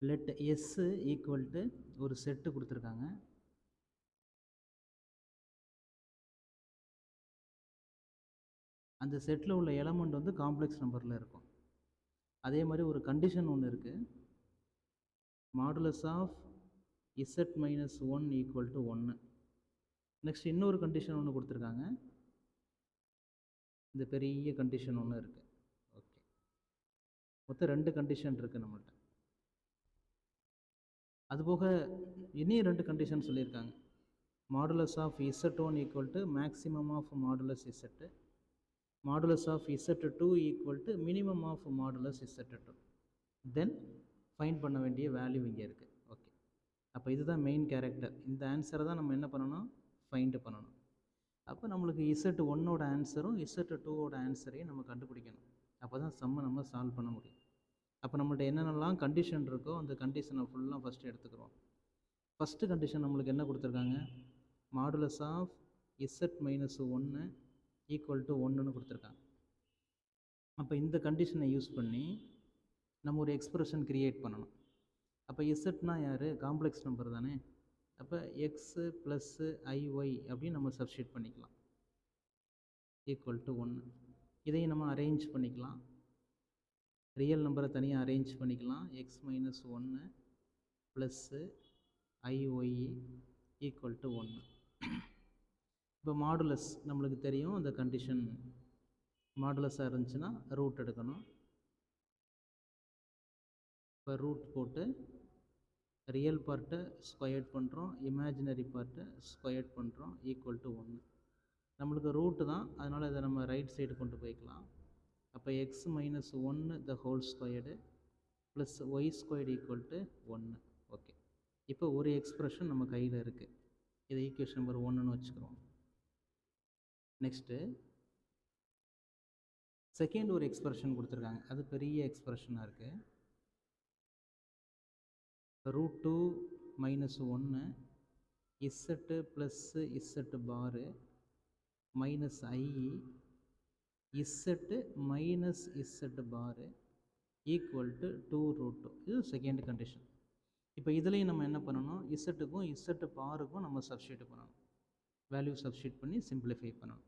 let S equal to ஒரு set கொடுத்துருக்காங்க. அந்த செட்டில் உள்ள எலமெண்ட் வந்து காம்ப்ளெக்ஸ் நம்பரில் இருக்கும். அதே மாதிரி ஒரு கண்டிஷன் ஒன்று இருக்குது, modulus of Z minus 1 equal to 1. Next இன்னொரு கண்டிஷன் ஒன்று கொடுத்துருக்காங்க, இந்த பெரிய கண்டிஷன் ஒன்று இருக்குது. ஓகே, மொத்தம் 2 கண்டிஷன் இருக்குது நம்மள்கிட்ட. அதுபோக இனியும் 2 கண்டிஷன் சொல்லியிருக்காங்க, modulus of Z1 equal to maximum of modulus Z, modulus of Z2 equal to minimum of modulus Z2. Then find பண்ண வேண்டிய வேல்யூ இங்கே இருக்குது. ஓகே, அப்போ இதுதான் மெயின் கேரக்டர். இந்த ஆன்சரை தான் நம்ம என்ன பண்ணணும், ஃபைண்டு பண்ணணும். அப்போ நம்மளுக்கு Z1ஓட ஆன்சரும் Z2ஓட ஆன்சரையும் நம்ம கண்டுபிடிக்கணும். அப்போ தான் சம்மை நம்ம சால்வ் பண்ண முடியும். அப்போ நம்மள்ட்ட என்னென்னலாம் கண்டிஷன் இருக்கோ அந்த கண்டிஷனை ஃபுல்லாக ஃபஸ்ட்டு எடுத்துக்கிறோம். ஃபஸ்ட்டு கண்டிஷன் நம்மளுக்கு என்ன கொடுத்துருக்காங்க, modulus of Z minus 1 equal to 1ன்னு கொடுத்துருக்காங்க. அப்போ இந்த கண்டிஷனை யூஸ் பண்ணி நம்ம ஒரு எக்ஸ்பிரஷன் க்ரியேட் பண்ணணும். அப்போ இசட்னா யார், காம்ப்ளெக்ஸ் நம்பர் தானே. அப்போ எக்ஸு ப்ளஸ்ஸு ஐஒய் அப்படின்னு நம்ம சப்ஸ்டியூட் பண்ணிக்கலாம், ஈக்குவல் டு 1. இதையும் நம்ம அரேஞ்ச் பண்ணிக்கலாம், ரியல் நம்பரை தனியாக அரேஞ்ச் பண்ணிக்கலாம். X minus 1 plus ஐஒய் equal to 1. இப்போ மாடுலஸ் நம்மளுக்கு தெரியும், அந்த கண்டிஷன் மாடுலஸாக இருந்துச்சுன்னா ரூட் எடுக்கணும். இப்போ ரூட் போட்டு ரியல் பார்ட்டை ஸ்கொயர்ட் பண்ணுறோம், இமேஜினரி பார்ட்டை ஸ்கொயர்ட் பண்ணுறோம், ஈக்குவல் டு 1. நம்மளுக்கு ரூட்டு தான், அதனால் இதை நம்ம ரைட் சைடு கொண்டு போய்க்கலாம். அப்போ X minus 1 the whole squared plus Y squared equal to 1. Okay, இப்போ ஒரு எக்ஸ்ப்ரெஷன் நம்ம கையில் இருக்குது, இதை ஈக்குவேஷன் நம்பர் 1ன்னு வச்சுக்கிறோம். நெக்ஸ்ட்டு செகண்ட் ஒரு எக்ஸ்ப்ரெஷன் கொடுத்துருக்காங்க, அது பெரிய எக்ஸ்ப்ரெஷனாக இருக்குது. Root 2 minus 1 Z plus Z bar minus I Z minus Z bar equal to 2 root 2. இது செகண்ட் கண்டிஷன். இப்போ இதுலேயும் நம்ம என்ன பண்ணணும், இசட்டுக்கும் இசட்டு பாருக்கும் நம்ம சப்ஸ்டியூட் பண்ணணும், வேல்யூ சப்ஸ்டியூட் பண்ணி சிம்பிளிஃபை பண்ணணும்.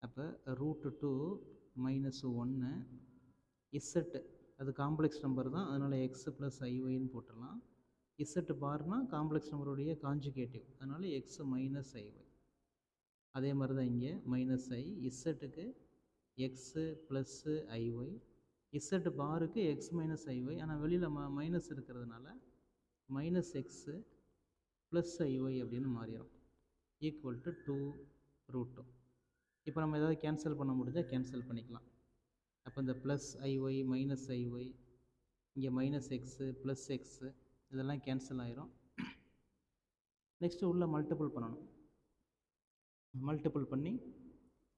அப்போ ரூட் 2 மைனஸ் 1 இசட்டு, அது காம்ப்ளெக்ஸ் நம்பர் தான், அதனால் எக்ஸ் ப்ளஸ் ஐஒய்ன்னு போட்டுடலாம். இசட்டு பார்னால் காம்ப்ளெக்ஸ் நம்பருடைய காஞ்சுகேட்டிவ், அதனால் எக்ஸ் மைனஸ் ஐஒய். அதே மாதிரி தான் இங்கே மைனஸ் ஐ, இசட்டுக்கு எக்ஸு ப்ளஸ்ஸு ஐஒய், இசட்டு பாருக்கு எக்ஸ் மைனஸ் ஐஒய், ஆனால் வெளியில் மைனஸ் இருக்கிறதுனால மைனஸ் எக்ஸு ப்ளஸ் ஐஒய் அப்படின்னு மாறிடும், ஈக்குவல் டு 2 ரூட் 2. இப்போ நம்ம ஏதாவது கேன்சல் பண்ண முடிஞ்சால் கேன்சல் பண்ணிக்கலாம். அப்போ இந்த ப்ளஸ் ஐஒய் மைனஸ் ஐஒய், இங்கே மைனஸ் எக்ஸு ப்ளஸ் எக்ஸு இதெல்லாம் கேன்சல் ஆயிரும். நெக்ஸ்ட்டு உள்ள மல்டிபிள் பண்ணணும், மல்டிபிள் பண்ணி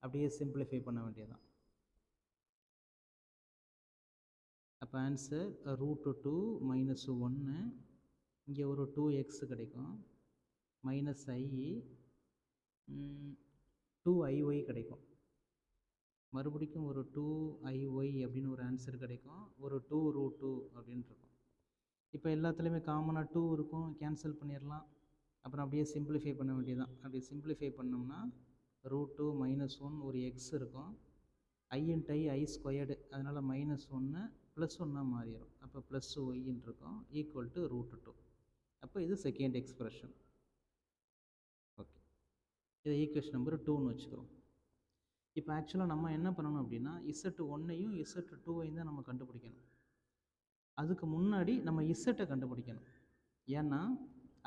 அப்படியே சிம்பிளிஃபை பண்ண வேண்டியதான். அப்போ ஆன்சர் ரூட் 2 மைனஸ் 1, இங்கே ஒரு 2x கிடைக்கும், மைனஸ் ஐ 2iy கிடைக்கும், மறுபடிக்கும் ஒரு 2iy அப்படின்னு ஒரு ஆன்சர் கிடைக்கும், ஒரு 2 ரூட் 2 அப்படின்னு இருக்கும். இப்போ எல்லாத்துலேயுமே காமனாக 2 இருக்கும், கேன்சல் பண்ணிடலாம். அப்புறம் அப்படியே சிம்பிளிஃபை பண்ண வேண்டியதான். அப்படி சிம்பிளிஃபை பண்ணோம்னா ரூட் 2 மைனஸ் 1 ஒரு எக்ஸ் இருக்கும், ஐ இன்ட் ஐ ஸ்கொயர்டு, அதனால் மைனஸ் 1 ப்ளஸ் 1 மாறிடும். அப்போ ப்ளஸ் ஒய்ன்னு இருக்கும், ஈக்குவல் டு ரூட் 2. அப்போ இது செகண்ட் எக்ஸ்பிரஷன். ஓகே, இதை ஈக்குவேஷன் நம்பர் 2ன்னு வச்சுக்கிறோம். இப்போ ஆக்சுவலாக நம்ம என்ன பண்ணணும் அப்படின்னா, இசட்டு 1ஐயும் இசட்டு 2ஐயும் தான் நம்ம கண்டுபிடிக்கணும். அதுக்கு முன்னாடி நம்ம இசட்டை கண்டுபிடிக்கணும். ஏன்னா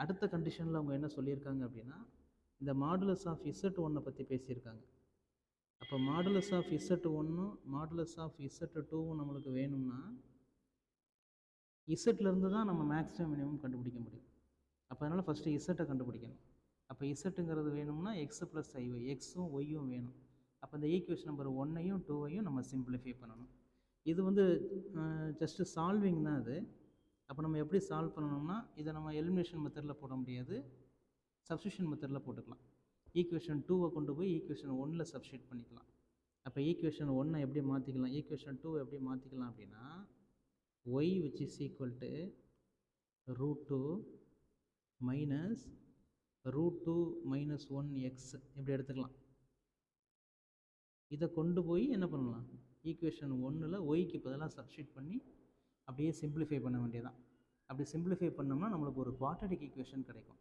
அடுத்த கண்டிஷனில் அவங்க என்ன சொல்லியிருக்காங்க அப்படின்னா, இந்த மாடுலஸ் ஆஃப் Z1 பற்றி பேசியிருக்காங்க. அப்போ modulus of Z1 modulus of Z2 நம்மளுக்கு வேணும்னா இசட்லேருந்து தான் நம்ம மேக்ஸிமம் மினிமம் கண்டுபிடிக்க முடியும். அப்போ அதனால் ஃபஸ்ட்டு இசட்டை கண்டுபிடிக்கணும். அப்போ இசட்டுங்கிறது வேணும்னா எக்ஸ் ப்ளஸ் ஐஒய், எக்ஸும் ஒய்யும் வேணும். அப்போ இந்த ஈக்குவேஷன் நம்பர் 1ஐயும் 2ஐயும் நம்ம சிம்பிளிஃபை பண்ணணும். இது வந்து ஜஸ்ட்டு சால்விங் தான் அது. அப்போ நம்ம எப்படி சால்வ் பண்ணணும்னா, இதை நம்ம எலிமினேஷன் மெத்தடில் போட முடியாது, சப்ஸ்டியூஷன் மெத்தடில் போட்டுக்கலாம். ஈக்குவேஷன் 2ஐ கொண்டு போய் ஈக்குவேஷன் 1ல் சப்ஸ்டியூட் பண்ணிக்கலாம். அப்போ ஈக்குவேஷன் 1ஐ எப்படி மாற்றிக்கலாம், ஈக்குவேஷன் 2 எப்படி மாற்றிக்கலாம் அப்படின்னா, y which is equal to root 2 minus root 2 minus 1x இப்படி எடுத்துக்கலாம். இதை கொண்டு போய் என்ன பண்ணலாம், ஈக்குவேஷன் 1ல் ஒய்க்கு பதிலாக சப்ஸ்டியூட் பண்ணி அப்படியே சிம்பிளிஃபை பண்ண வேண்டியதான். அப்படி சிம்பிளிஃபை பண்ணோம்னா நம்மளுக்கு ஒரு குவாட்ரடிக் ஈக்குவேஷன் கிடைக்கும்.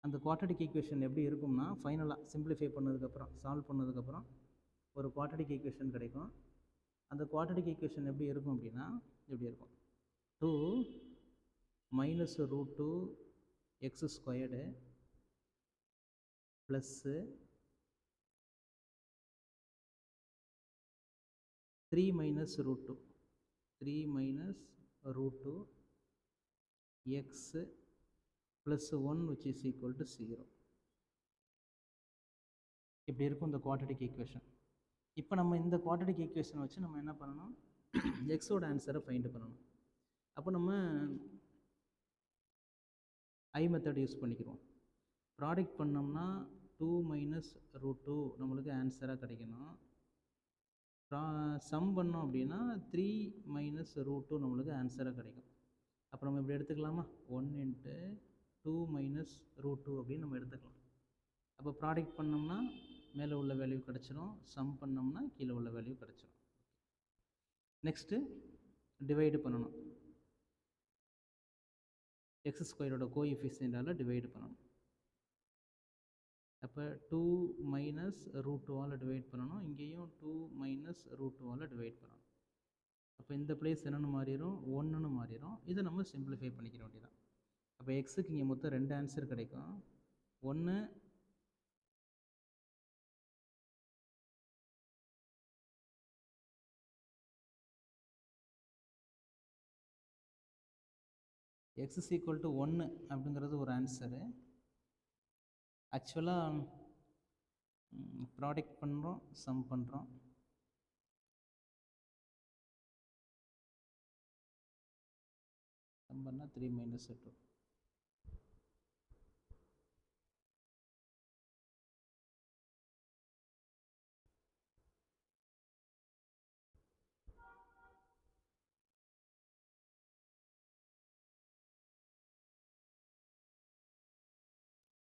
அந்த குவாட்ரடிக் ஈக்குவேஷன் எப்படி இருக்கும்னா, ஃபைனலாக சிம்பிளிஃபை பண்ணதுக்கப்புறம் சால்வ் பண்ணதுக்கப்புறம் ஒரு குவாட்ரடிக் ஈக்குவேஷன் கிடைக்கும். அந்த குவாட்ரடிக் ஈக்குவேஷன் எப்படி இருக்கும் அப்படின்னா எப்படி இருக்கும், 2 minus root 2 x squared plus 3 minus root 2 x plus 1 which is equal to 0. இப்படி இருக்கும் இந்த குவாட்ரடிக் ஈக்குவேஷன். இப்போ நம்ம இந்த குவாட்ரடிக் ஈக்குவேஷனை வச்சு நம்ம என்ன பண்ணணும், எக்ஸோட ஆன்சரை ஃபைண்ட் பண்ணணும். அப்போ நம்ம ஐ மெத்தட் யூஸ் பண்ணிக்கிறோம். ப்ராடக்ட் பண்ணோம்னா 2 minus root 2 நம்மளுக்கு ஆன்சராக கிடைக்கணும். சம் பண்ணோம் அப்படின்னா 3 minus root 2 நம்மளுக்கு ஆன்சராக கிடைக்கும். அப்போ நம்ம இப்படி எடுத்துக்கலாமா, 1 into 2 minus root 2 அப்படின்னு நம்ம எடுத்துக்கலாம். அப்போ ப்ராடக்ட் பண்ணோம்னா மேலே உள்ள வேல்யூ கிடச்சிரும், சம் பண்ணோம்னா கீழே உள்ள வேல்யூ கிடச்சிரும். நெக்ஸ்ட்டு டிவைடு பண்ணணும். எக்ஸ் ஸ்கொயரோட கோஎஃபிஷியண்டால் டிவைடு பண்ணணும். அப்போ 2 minus root 2ஆல் டிவைட் பண்ணணும். இங்கேயும் 2 minus root 2ஆல் டிவைட் பண்ணணும். அப்போ இந்த பிளேஸ் என்னென்னு மாறிடும், 1ன்னு மாறிடும். இதை நம்ம சிம்பிளிஃபை பண்ணிக்கிற வேண்டியதான். அப்போ எக்ஸுக்கு இங்கே மொத்தம் 2 ஆன்சர் கிடைக்கும். ஒன்று x is equal to 1 அப்படிங்கிறது ஒரு ஆன்சரு. ஆக்சுவலாக ப்ராடக்ட் பண்ணுறோம், சம் பண்ணுறோம். சம் பண்ணால் 3 minus 2.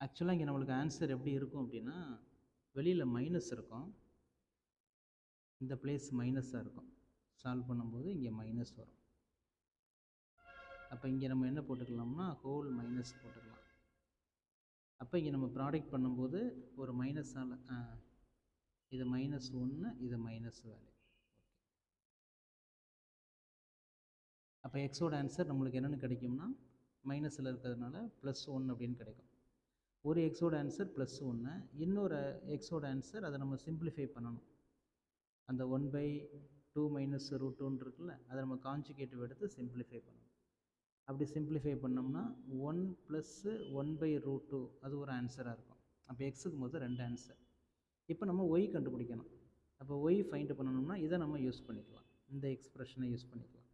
ஆக்சுவலாக இங்கே நம்மளுக்கு ஆன்சர் எப்படி இருக்கும் அப்படின்னா, வெளியில் மைனஸ் இருக்கும், இந்த பிளேஸ் மைனஸாக இருக்கும். சால்வ் பண்ணும்போது இங்கே மைனஸ் வரும். அப்போ இங்கே நம்ம என்ன போட்டுக்கலாம்னா ஹோல் மைனஸ் போட்டுக்கலாம். அப்போ இங்கே நம்ம ப்ராடக்ட் பண்ணும்போது ஒரு மைனஸால் இது -1, இது மைனஸ் வேல்யூ. அப்போ எக்ஸோட ஆன்சர் நம்மளுக்கு என்னென்னு கிடைக்கும்னா, மைனஸில் இருக்கிறதுனால +1 அப்படின்னு கிடைக்கும். ஒரு எக்ஸோட ஆன்சர் +1, இன்னொரு எக்ஸோட ஆன்சர் அதை நம்ம சிம்பிளிஃபை பண்ணணும். அந்த 1/2 minus root 2 இருக்குல்ல, அதை நம்ம கான்ஜுகேட்டிவ் எடுத்து சிம்பிளிஃபை பண்ணணும். அப்படி சிம்பிளிஃபை பண்ணோம்னா 1 + 1/√2 அது ஒரு ஆன்சராக இருக்கும். அப்போ எக்ஸுக்கு மொத்தம் 2 ஆன்சர். இப்போ நம்ம ஒய் கண்டுபிடிக்கணும். அப்போ ஒய் ஃபைண்ட் பண்ணணும்னா இதை நம்ம யூஸ் பண்ணிக்கலாம், இந்த எக்ஸ்பிரஷனை யூஸ் பண்ணிக்கலாம்.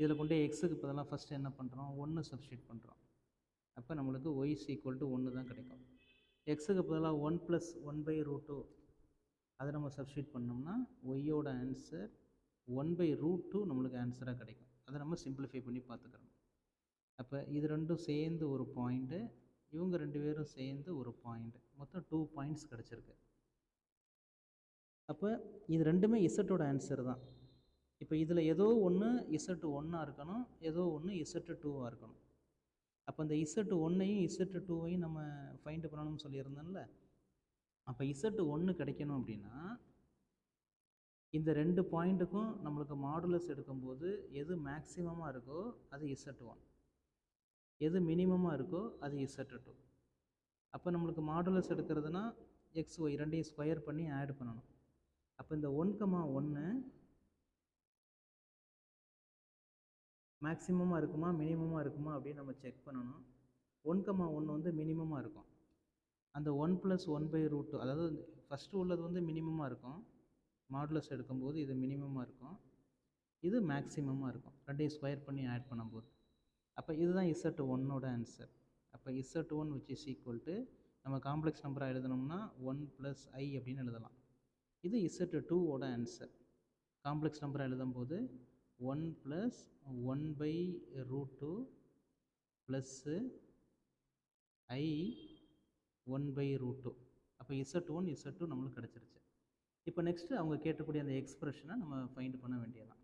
இதில் கொண்டு எக்ஸுக்கு பதிலாக ஃபஸ்ட்டு என்ன பண்ணுறோம், 1 சப்ஸ்டியூட் பண்ணுறோம். அப்போ நம்மளுக்கு y is equal to 1 தான் கிடைக்கும். எக்ஸுக்கு பதிலாக 1 + 1/√2 அதை நம்ம சப்ஸ்டியூட் பண்ணோம்னா ஒய்யோட ஆன்சர் 1/√2 நம்மளுக்கு ஆன்சராக கிடைக்கும். அதை நம்ம சிம்பிளிஃபை பண்ணி பார்த்துக்கிறோம். அப்போ இது ரெண்டும் சேர்ந்து ஒரு பாயிண்ட்டு, இவங்க 2 பேரும் சேர்ந்து ஒரு பாயிண்ட், மொத்தம் 2 பாயிண்ட்ஸ் கிடச்சிருக்கு. அப்போ இது ரெண்டுமே இசட்டோட ஆன்சர் தான். இப்போ இதில் ஏதோ ஒன்று Z1 இருக்கணும், ஏதோ ஒன்று Z2 இருக்கணும். அப்போ இந்த Z1ஐயும் Z2ஐயும் நம்ம ஃபைண்ட் பண்ணணும்னு சொல்லியிருந்தோம்ல. அப்போ Z1 கிடைக்கணும் அப்படின்னா இந்த 2 பாயிண்ட்டுக்கும் நம்மளுக்கு மாடுலஸ் எடுக்கும்போது எது மேக்ஸிமமாக இருக்கோ அது Z1, எது மினிமமாக இருக்கோ அது Z2. அப்போ நம்மளுக்கு மாடுலஸ் எடுக்கிறதுனா XY ரெண்டையும் ஸ்கொயர் பண்ணி ஆட் பண்ணணும். அப்போ இந்த 1,1 மேக்ஸிமமாக இருக்குமா மினிமமாக இருக்குமா அப்படின்னு நம்ம செக் பண்ணணும். 1,1 வந்து மினிமமாக இருக்கும். அந்த 1 + 1/√2 அதாவது ஃபஸ்ட்டு உள்ளது வந்து மினிமமாக இருக்கும், மாடுலஸ் எடுக்கும்போது இது மினிமமாக இருக்கும், இது மேக்ஸிமமாக இருக்கும், ரெண்டையும் ஸ்கொயர் பண்ணி ஆட் பண்ணும்போது. அப்போ இதுதான் Z1ஓட ஆன்சர். அப்போ Z1 which is equal to நம்ம காம்ப்ளெக்ஸ் நம்பராக எழுதணும்னா 1 + I அப்படின்னு எழுதலாம். இது Z2ஓட ஆன்சர். காம்ப்ளெக்ஸ் நம்பரை எழுதும்போது 1 + 1/√2 ப்ளஸ்ஸு I 1/√2. அப்போ Z1 Z2 நம்மளுக்கு கிடச்சிருச்சு. இப்போ நெக்ஸ்ட்டு அவங்க கேட்டக்கூடிய அந்த எக்ஸ்பிரஷனை நம்ம ஃபைண்ட் பண்ண வேண்டியதான்.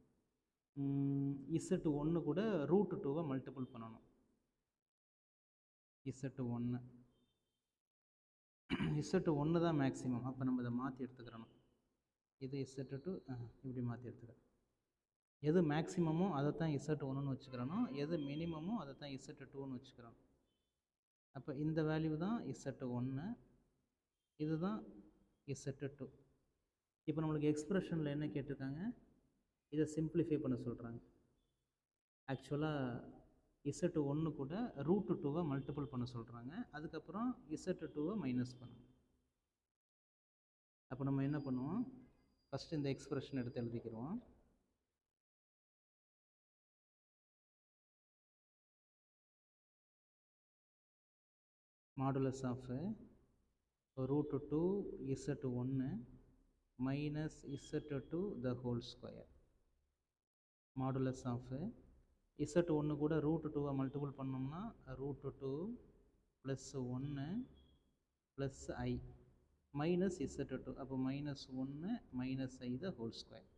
Z1 கூட √2 மல்டிபிள் பண்ணணும். Z1 தான் மேக்ஸிமம். அப்போ நம்ம இதை மாற்றி எடுத்துக்கிறணும். இது Z2 இப்படி மாற்றி எடுத்துக்கிறோம். எது மேக்ஸிமமோ அதை தான் Z1ன்னு வச்சுக்கிறணும், எது மினிமமோ அதை தான் Z2ன்னு வச்சுக்கிறோம். அப்போ இந்த வேல்யூ தான் Z1, இதுதான் Z2. இப்போ நம்மளுக்கு எக்ஸ்பிரஷனில் என்ன கேட்டிருக்காங்க, இதை சிம்பிளிஃபை பண்ண சொல்கிறாங்க. ஆக்சுவலாக Z1 கூட √2 மல்டிபிள் பண்ண சொல்கிறாங்க. அதுக்கப்புறம் Z2 மைனஸ் பண்ணணும். அப்போ நம்ம என்ன பண்ணுவோம், ஃபஸ்ட்டு இந்த எக்ஸ்பிரஷன் எடுத்து எழுதிக்கிறோம். Modulus of √2 Z1 minus Z2 the whole square. Modulus of Z1 கூட √2 மல்டிபிள் பண்ணோம்னா √2 plus 1 plus I minus Z2. அப்போ -1 minus I the whole square.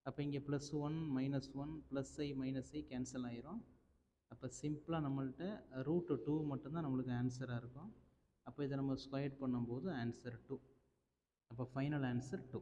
அப்போ இங்கே +1 -1 plus I minus I cancel ஆயிரும். அப்போ சிம்பிளாக நம்மள்ட்ட √2 மட்டும்தான் நம்மளுக்கு ஆன்சராக இருக்கும். அப்போ இதை நம்ம ஸ்கொயர் பண்ணும்போது ஆன்சர் 2. அப்போ ஃபைனல் ஆன்சர் 2.